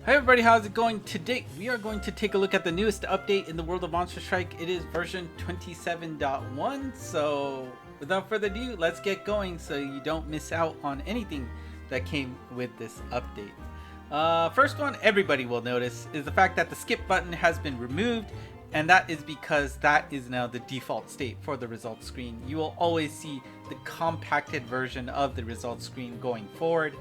Hi everybody, how's it going? Today we are going to take a look at the newest update in the world of Monster Strike. It is version 27.1, so without further ado, let's get going so you don't miss out on anything that came with this update. First one everybody will notice is the fact that the skip button has been removed, and that is because that is now the default state for the results screen. You will always see the compacted version of the results screen going forward.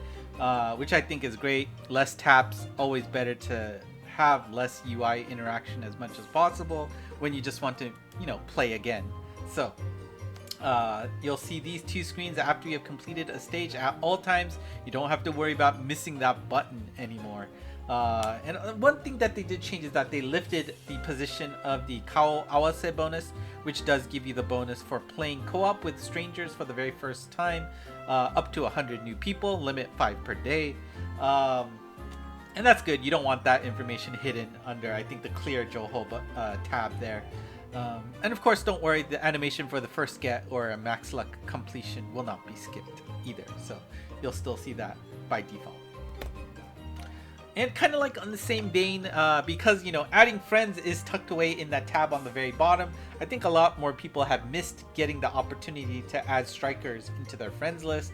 Which I think is great. Less taps, always better to have less UI interaction as much as possible when you just want to, play again. So you'll see these two screens after you have completed a stage at all times. You don't have to worry about missing that button anymore. And one thing that they did change is that they lifted the position of the Kao Awase bonus, which does give you the bonus for playing co-op with strangers for the very first time, up to 100 new people, limit 5 per day. And that's good. You don't want that information hidden under, I think, the clear Joho tab there. And of course, don't worry, the animation for the first get or a max luck completion will not be skipped either. So you'll still see that by default. And kind of like on the same vein, because, adding friends is tucked away in that tab on the very bottom, I think a lot more people have missed getting the opportunity to add strikers into their friends list.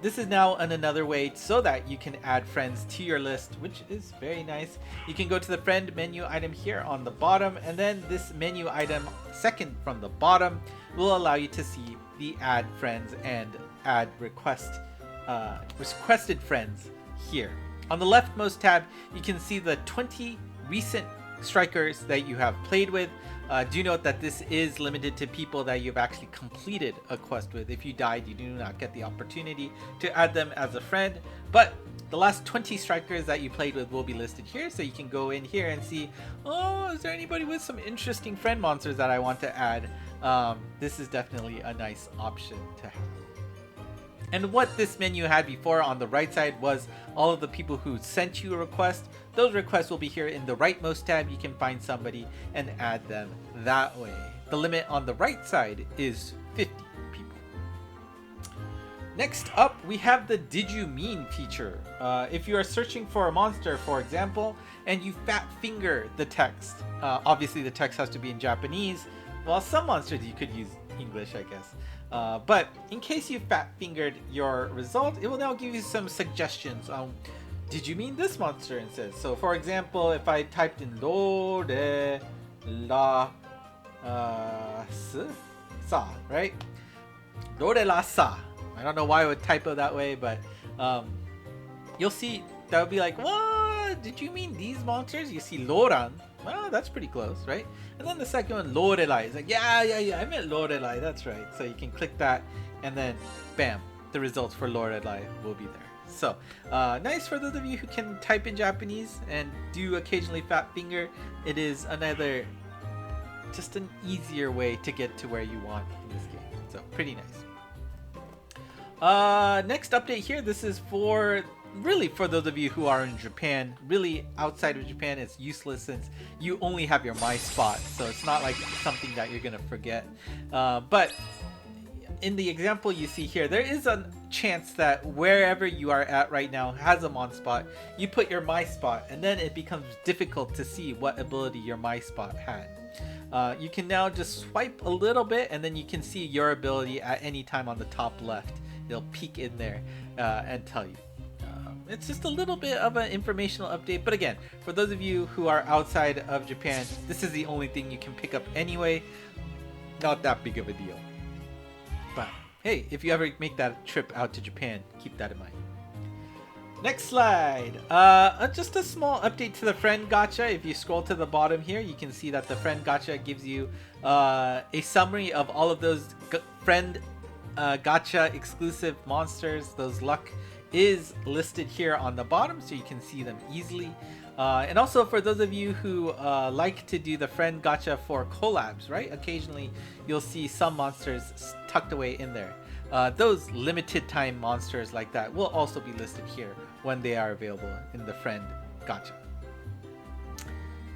This is now another way so that you can add friends to your list, which is very nice. You can go to the friend menu item here on the bottom, and then this menu item second from the bottom will allow you to see the add friends and add requested friends here. On the leftmost tab, you can see the 20 recent strikers that you have played with. Do note that this is limited to people that you've actually completed a quest with. If you died, you do not get the opportunity to add them as a friend. But the last 20 strikers that you played with will be listed here, so you can go in here and see, oh, is there anybody with some interesting friend monsters that I want to add? This is definitely a nice option to have. And what this menu had before on the right side was all of the people who sent you a request. Those requests will be here in the rightmost tab. You can find somebody and add them that way. The limit on the right side is 50 people. Next up, we have the Did You Mean feature. If you are searching for a monster, for example, and you fat finger the text, obviously the text has to be in Japanese. Well, some monsters you could use English, I guess. But in case you fat fingered your result, it will now give you some suggestions on did you mean this monster instead. So for example, if I typed in lo de la sa, right? Lo de la sa. I don't know why I would typo that way, but you'll see that would be like, what? Did you mean these monsters? You see Loran. Well, that's pretty close, right? And then the second one, Lorelai, is like, yeah, I meant Lorelai, that's right. So you can click that, and then, bam, the results for Lorelai will be there. So, nice for those of you who can type in Japanese and do occasionally fat finger. It is another, just an easier way to get to where you want in this game. So, pretty nice. Next update here, this is for those of you who are in Japan. Really, outside of Japan, it's useless since you only have your My Spot, so it's not like something that you're gonna forget. But in the example you see here, there is a chance that wherever you are at right now has a Mon Spot. You put your My Spot, and then it becomes difficult to see what ability your My Spot had. You can now just swipe a little bit, and then you can see your ability at any time on the top left. It'll peek in there and tell you. It's just a little bit of an informational update, but again, for those of you who are outside of Japan, this is the only thing you can pick up anyway. Not that big of a deal. But hey, if you ever make that trip out to Japan, keep that in mind. Next slide. Just a small update to the friend gacha. If you scroll to the bottom here, you can see that the friend gacha gives you a summary of all of those friend gacha exclusive monsters. Those luck is listed here on the bottom, so you can see them easily. And also for those of you who like to do the friend gacha for collabs, right? Occasionally you'll see some monsters tucked away in there. Those limited time monsters like that will also be listed here when they are available in the friend gacha.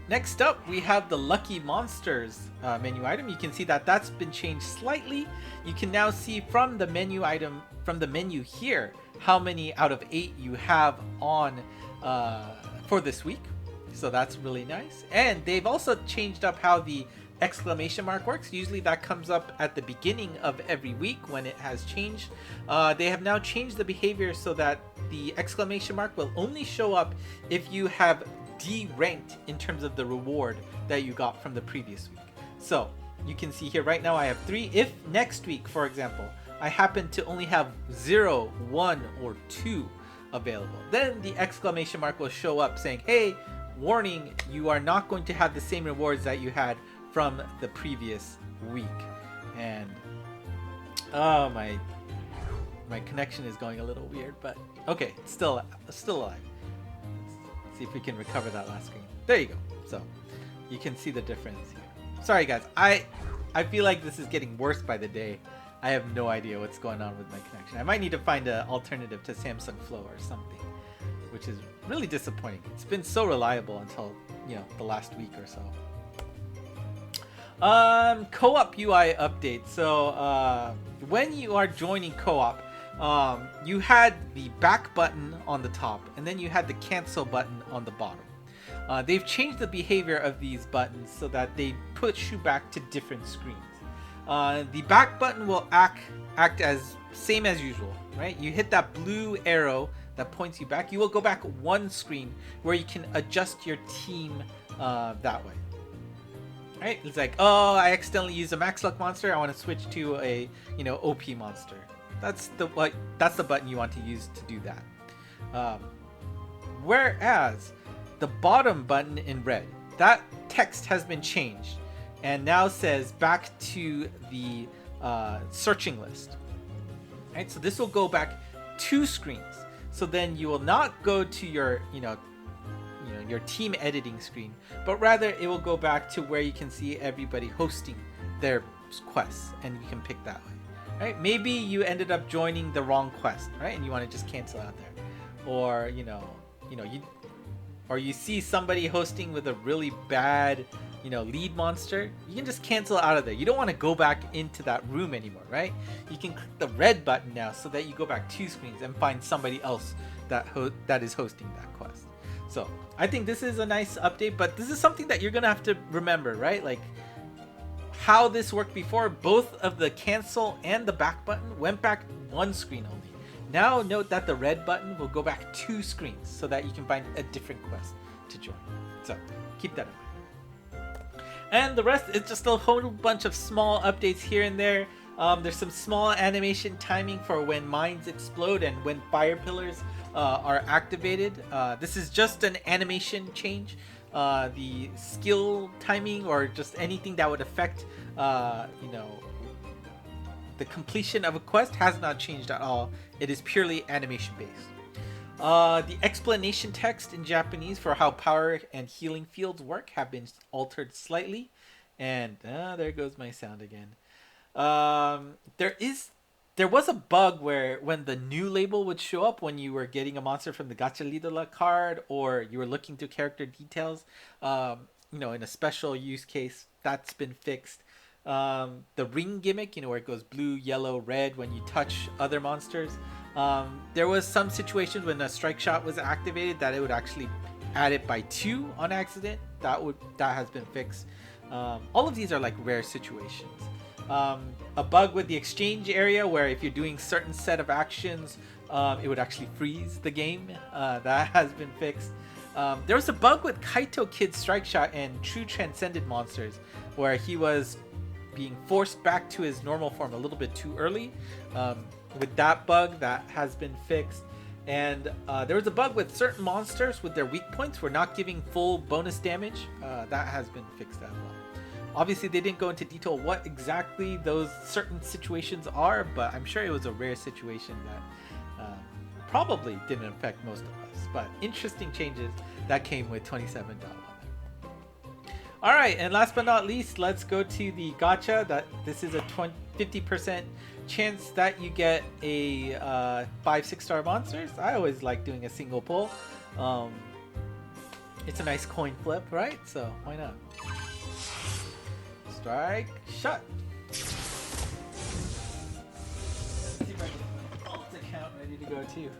Next up, we have the Lucky Monsters menu item. You can see that that's been changed slightly. You can now see from the menu item, from the menu here, how many out of 8 you have on for this week. So that's really nice. And they've also changed up how the exclamation mark works. Usually that comes up at the beginning of every week when it has changed. They have now changed the behavior so that the exclamation mark will only show up if you have D-ranked in terms of the reward that you got from the previous week. So you can see here right now I have 3. If next week, for example, I happen to only have 0, 1, or 2 available, then the exclamation mark will show up saying, hey, warning, you are not going to have the same rewards that you had from the previous week. And my connection is going a little weird, but okay, still alive. Let's see if we can recover that last screen. There you go. So you can see the difference here. Sorry guys, I feel like this is getting worse by the day. I have no idea what's going on with my connection. I might need to find an alternative to Samsung Flow or something, which is really disappointing. It's been so reliable until, you know, the last week or so. Co-op UI update. So when you are joining co-op, you had the back button on the top, and then you had the cancel button on the bottom. They've changed the behavior of these buttons so that they push you back to different screens. The back button will act as same as usual, right? You hit that blue arrow that points you back. You will go back one screen where you can adjust your team that way. Right? It's like, oh, I accidentally used a max luck monster. I want to switch to a, you know, OP monster. That's the button you want to use to do that. Whereas the bottom button in red, that text has been changed and now says back to the searching list. Right? So this will go back 2 screens. So then you will not go to your, your team editing screen, but rather it will go back to where you can see everybody hosting their quests, and you can pick that way. Right? Maybe you ended up joining the wrong quest, right? And you want to just cancel out there, or you see somebody hosting with a really bad, lead monster. You can just cancel out of there. You don't want to go back into that room anymore, right? You can click the red button now so that you go back 2 screens and find somebody else that is hosting that quest. So I think this is a nice update, but this is something that you're gonna have to remember, right? Like how this worked before, both of the cancel and the back button went back 1 screen only. Now note that the red button will go back 2 screens so that you can find a different quest to join. So keep that in mind. And the rest is just a whole bunch of small updates here and there. There's some small animation timing for when mines explode and when fire pillars are activated. This is just an animation change. The skill timing or just anything that would affect, the completion of a quest has not changed at all. It is purely animation based. The explanation text in Japanese for how power and healing fields work have been altered slightly. And there goes my sound again. There was a bug where when the new label would show up when you were getting a monster from the Gacha Lidala card, or you were looking through character details, in a special use case, that's been fixed. The ring gimmick, where it goes blue, yellow, red when you touch other monsters. There was some situations when a strike shot was activated that it would actually add it by 2 on accident. That has been fixed. All of these are like rare situations. A bug with the exchange area where if you're doing certain set of actions, it would actually freeze the game. That has been fixed. There was a bug with Kaito Kid's Strike Shot and True Transcended monsters where he was being forced back to his normal form a little bit too early. With that bug, that has been fixed. And there was a bug with certain monsters with their weak points were not giving full bonus damage. That has been fixed as well. Obviously, they didn't go into detail what exactly those certain situations are, but I'm sure it was a rare situation that probably didn't affect most of us. But interesting changes that came with 27.1. All right, and last but not least, let's go to the gacha. This is a 50% chance that you get a 5-6 star monsters. I always like doing a single pull. It's a nice coin flip, right? So why not? Strike shot. Let's see if I can get my ult account ready to go too.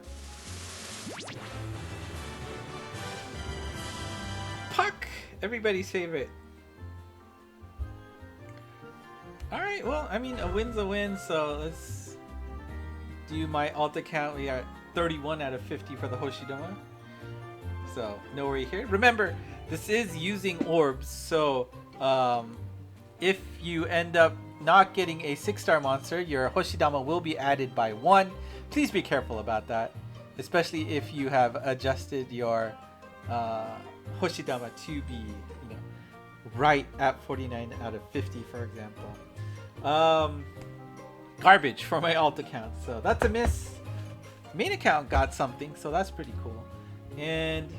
Everybody's favorite. Alright, well, I mean, a win's a win, so let's do my alt account. We are 31 out of 50 for the Hoshidama. So, no worry here. Remember, this is using orbs, so if you end up not getting a 6-star monster, your Hoshidama will be added by 1. Please be careful about that, especially if you have adjusted your Hoshidama to be, you know, right at 49 out of 50, for example. Garbage for my alt account, so that's a miss. Main account got something, so that's pretty cool. And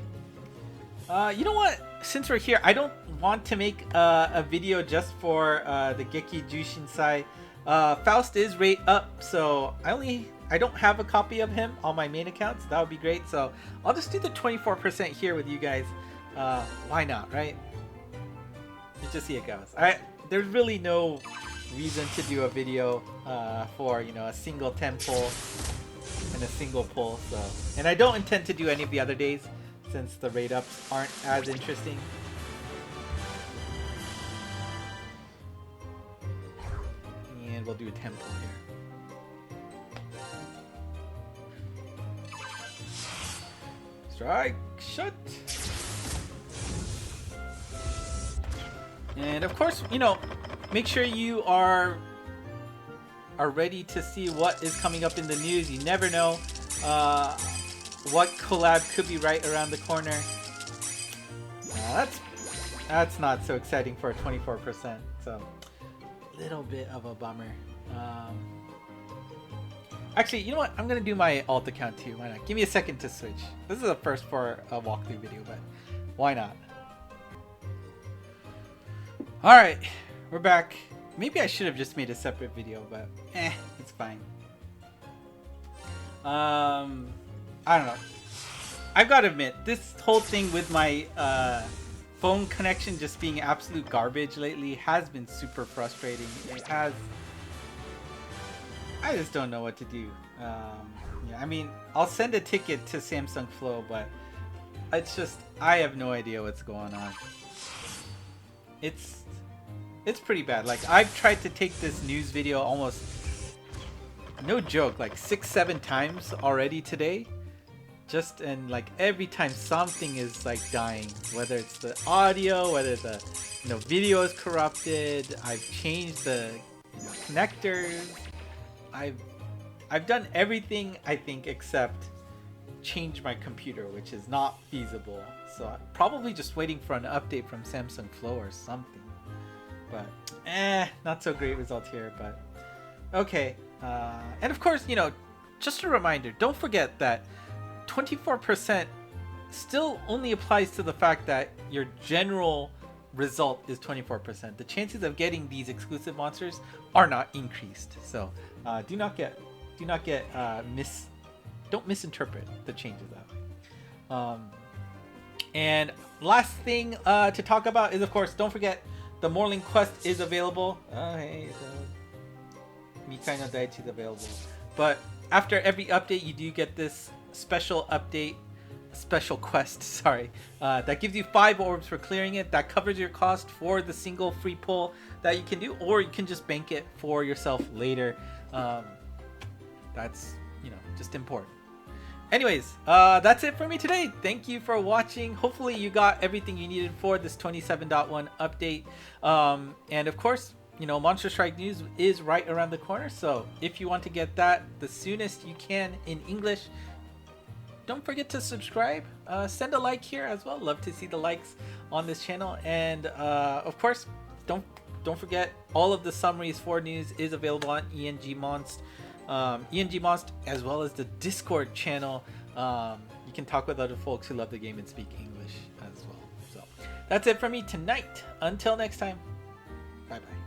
you know what? Since we're here, I don't want to make a video just for the Geki Jushinsai. Faust is rate up, so I don't have a copy of him on my main account, so that would be great. So I'll just do the 24% here with you guys. Why not, right? Let's just see how it goes. There's really no reason to do a video for, you know, a single 10 pull and a single pull. So, and I don't intend to do any of the other days since the rate ups aren't as interesting. And we'll do a 10 pull here. Strike, shot. And of course, you know, make sure you are ready to see what is coming up in the news. You never know what collab could be right around the corner. That's not so exciting for a 24%. So a little bit of a bummer. Actually, you know what? I'm gonna do my alt account too. Why not? Give me a second to switch. This is a first for a walkthrough video, but why not? All right, we're back. Maybe I should have just made a separate video, but it's fine. I don't know. I've got to admit, this whole thing with my phone connection just being absolute garbage lately has been super frustrating. It has. I just don't know what to do. Yeah, I mean, I'll send a ticket to Samsung Flow, but it's just I have no idea what's going on. It's pretty bad. Like, I've tried to take this news video almost, no joke, like 6-7 times already today. And like every time something is like dying, whether it's the audio, whether the video is corrupted. I've changed the connectors. I've done everything I think except change my computer, which is not feasible. So I'm probably just waiting for an update from Samsung Flow or something. But not so great result here, but okay. And of course, just a reminder, don't forget that 24% still only applies to the fact that your general result is 24%. The chances of getting these exclusive monsters are not increased. So don't misinterpret the changes that way. And last thing to talk about is, of course, don't forget the Morling Quest is available. Hey, the Mikai no Daichi is available. But after every update, you do get this special quest, sorry, that gives you 5 orbs for clearing it. That covers your cost for the single free pull that you can do, or you can just bank it for yourself later. That's, just important. Anyways, that's it for me today. Thank you for watching. Hopefully you got everything you needed for this 27.1 update. And of course, Monster Strike news is right around the corner. So if you want to get that the soonest you can in English, don't forget to subscribe. Send a like here as well. Love to see the likes on this channel. And of course, don't forget, all of the summaries for news is available on ENG Monst. ENG Monst, as well as the Discord channel. You can talk with other folks who love the game and speak English as well. So that's it for me tonight. Until next time, bye bye.